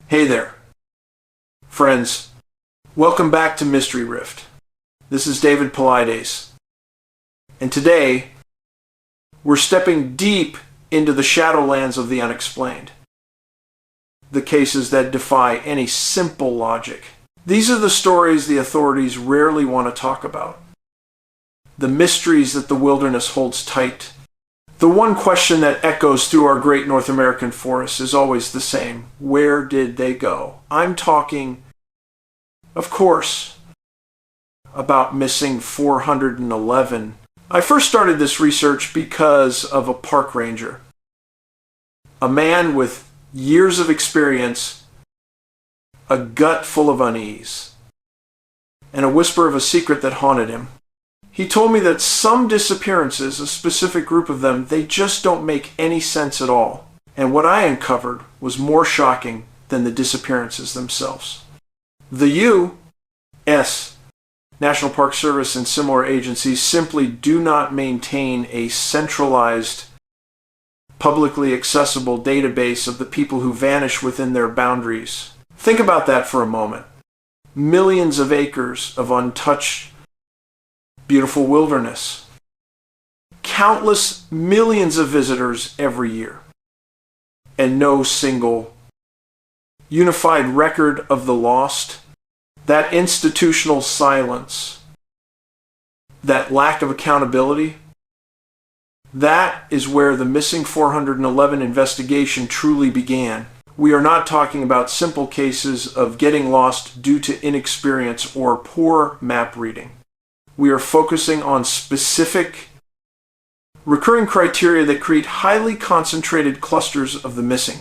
Hey there, friends. Welcome back to Mystery Rift. This is David Paulides. And today, we're stepping deep into the shadowlands of the unexplained. The cases that defy any simple logic. These are the stories the authorities rarely want to talk about. The mysteries that the wilderness holds tight. The one question that echoes through our great North American forests is always the same. Where did they go? I'm talking, of course, about missing 411. I first started this research because of a park ranger. A man with years of experience, a gut full of unease, and a whisper of a secret that haunted him. He told me that some disappearances, a specific group of them, they just don't make any sense at all. And what I uncovered was more shocking than the disappearances themselves. The U.S. National Park Service and similar agencies simply do not maintain a centralized, publicly accessible database of the people who vanish within their boundaries. Think about that for a moment. Millions of acres of untouched, beautiful wilderness. Countless millions of visitors every year. And no single unified record of the lost. That institutional silence, that lack of accountability, that is where the missing 411 investigation truly began. We are not talking about simple cases of getting lost due to inexperience or poor map reading. We are focusing on specific, recurring criteria that create highly concentrated clusters of the missing.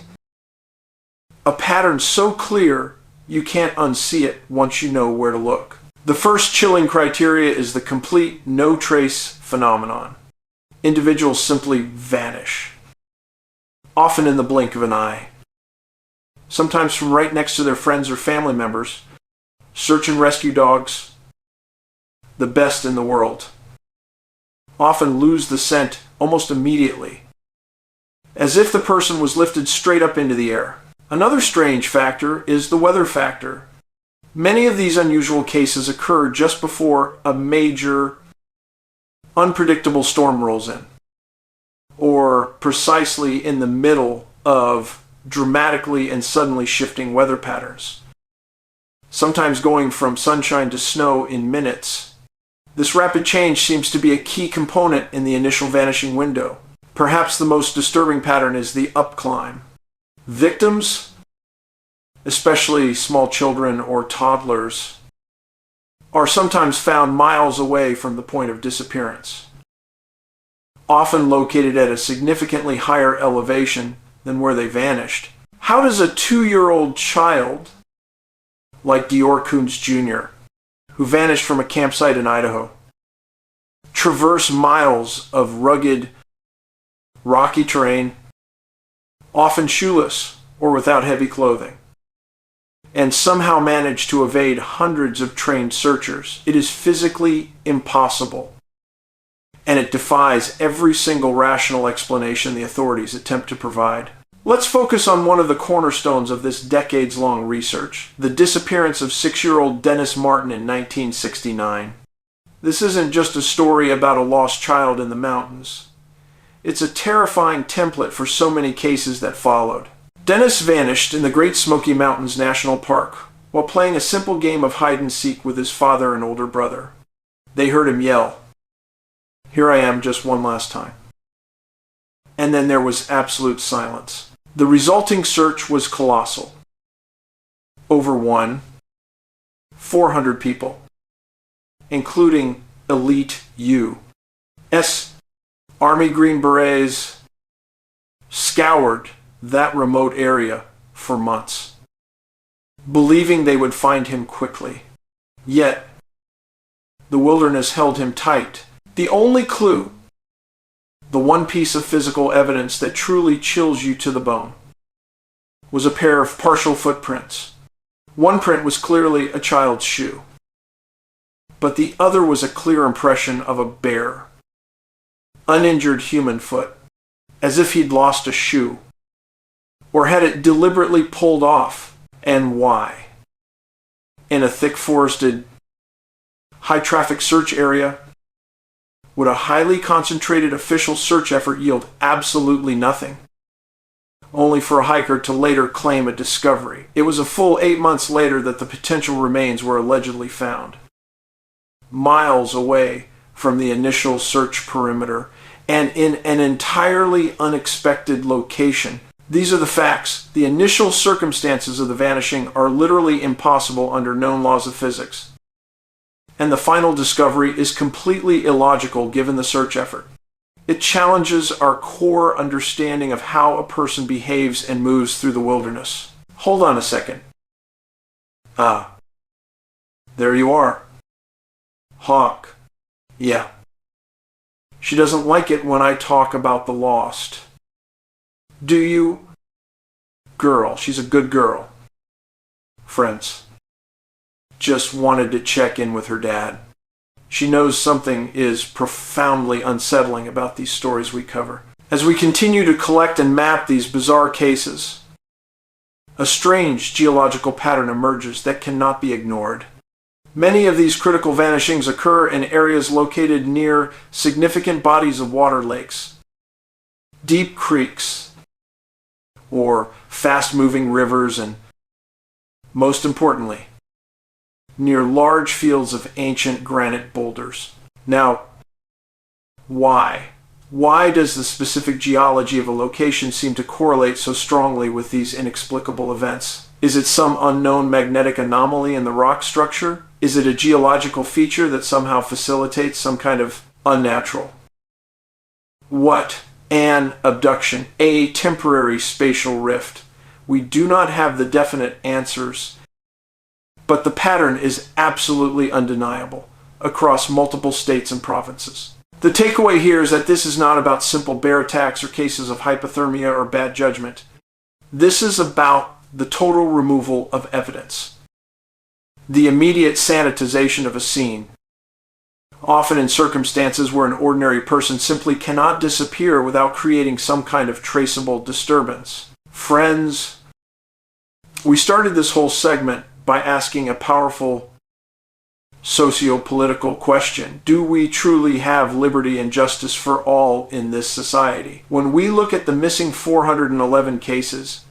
A pattern so clear you can't unsee it once you know where to look. The first chilling criteria is the complete no-trace phenomenon. Individuals simply vanish, often in the blink of an eye. Sometimes from right next to their friends or family members. Search and rescue dogs, the best in the world, often lose the scent almost immediately, as if the person was lifted straight up into the air. Another strange factor is the weather factor. Many of these unusual cases occur just before a major, unpredictable storm rolls in, or precisely in the middle of dramatically and suddenly shifting weather patterns, sometimes going from sunshine to snow in minutes. This rapid change seems to be a key component in the initial vanishing window. Perhaps the most disturbing pattern is the upclimb. Victims, especially small children or toddlers, are sometimes found miles away from the point of disappearance, often located at a significantly higher elevation than where they vanished. How does a 2-year-old child, like Dior Koontz Jr., who vanished from a campsite in Idaho, traverse miles of rugged, rocky terrain, often shoeless or without heavy clothing, and somehow manage to evade hundreds of trained searchers? It is physically impossible, and it defies every single rational explanation the authorities attempt to provide. Let's focus on one of the cornerstones of this decades-long research, the disappearance of 6-year-old Dennis Martin in 1969. This isn't just a story about a lost child in the mountains. It's a terrifying template for so many cases that followed. Dennis vanished in the Great Smoky Mountains National Park while playing a simple game of hide-and-seek with his father and older brother. They heard him yell, "Here I am just one last time." And then there was absolute silence. The resulting search was colossal. Over 400 people, including elite U.S. Army Green Berets, scoured that remote area for months, believing they would find him quickly. Yet, the wilderness held him tight. The only clue, the one piece of physical evidence that truly chills you to the bone, was a pair of partial footprints. One print was clearly a child's shoe, but the other was a clear impression of a bare, uninjured human foot, as if he'd lost a shoe, or had it deliberately pulled off and why? In a thick forested, high-traffic search area, would a highly concentrated official search effort yield absolutely nothing, only for a hiker to later claim a discovery? It was a full 8 months later that the potential remains were allegedly found, miles away from the initial search perimeter and in an entirely unexpected location. These are the facts. The initial circumstances of the vanishing are literally impossible under known laws of physics, and the final discovery is completely illogical given the search effort. It challenges our core understanding of how a person behaves and moves through the wilderness. Hold on a second. There you are. Hawk. Yeah. She doesn't like it when I talk about the lost. Do you? Girl. She's a good girl. Friends. Just wanted to check in with her dad. She knows something is profoundly unsettling about these stories we cover. As we continue to collect and map these bizarre cases, a strange geological pattern emerges that cannot be ignored. Many of these critical vanishings occur in areas located near significant bodies of water lakes, deep creeks, or fast-moving rivers, and, most importantly, near large fields of ancient granite boulders. Now, why? Why does the specific geology of a location seem to correlate so strongly with these inexplicable events? Is it some unknown magnetic anomaly in the rock structure? Is it a geological feature that somehow facilitates some kind of unnatural? What? An abduction, a temporary spatial rift. We do not have the definite answers, but the pattern is absolutely undeniable across multiple states and provinces. The takeaway here is that this is not about simple bear attacks or cases of hypothermia or bad judgment. This is about the total removal of evidence, the immediate sanitization of a scene, often in circumstances where an ordinary person simply cannot disappear without creating some kind of traceable disturbance. Friends, we started this whole segment by asking a powerful socio-political question. Do we truly have liberty and justice for all in this society? When we look at the missing 411 cases,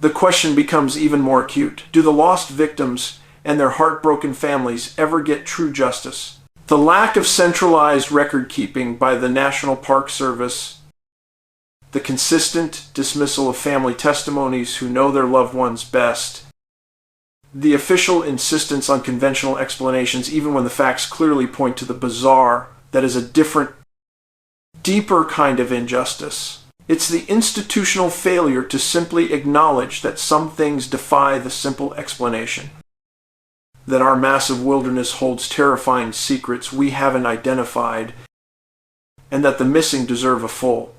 the question becomes even more acute. Do the lost victims and their heartbroken families ever get true justice? The lack of centralized record-keeping by the National Park Service, the consistent dismissal of family testimonies who know their loved ones best, the official insistence on conventional explanations even when the facts clearly point to the bizarre that is a different, deeper kind of injustice. It's the institutional failure to simply acknowledge that some things defy the simple explanation, that our massive wilderness holds terrifying secrets we haven't identified, and that the missing deserve a full,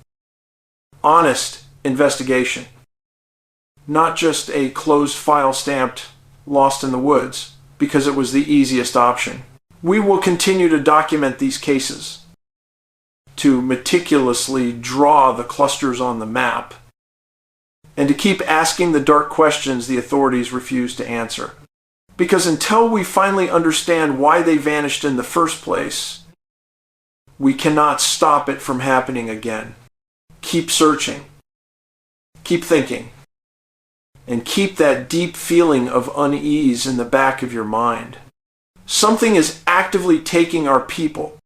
honest investigation, not just a closed file stamped lost in the woods because it was the easiest option. We will continue to document these cases, to meticulously draw the clusters on the map, and to keep asking the dark questions the authorities refuse to answer. Because until we finally understand why they vanished in the first place, we cannot stop it from happening again. Keep searching, keep thinking, and keep that deep feeling of unease in the back of your mind. Something is actively taking our people,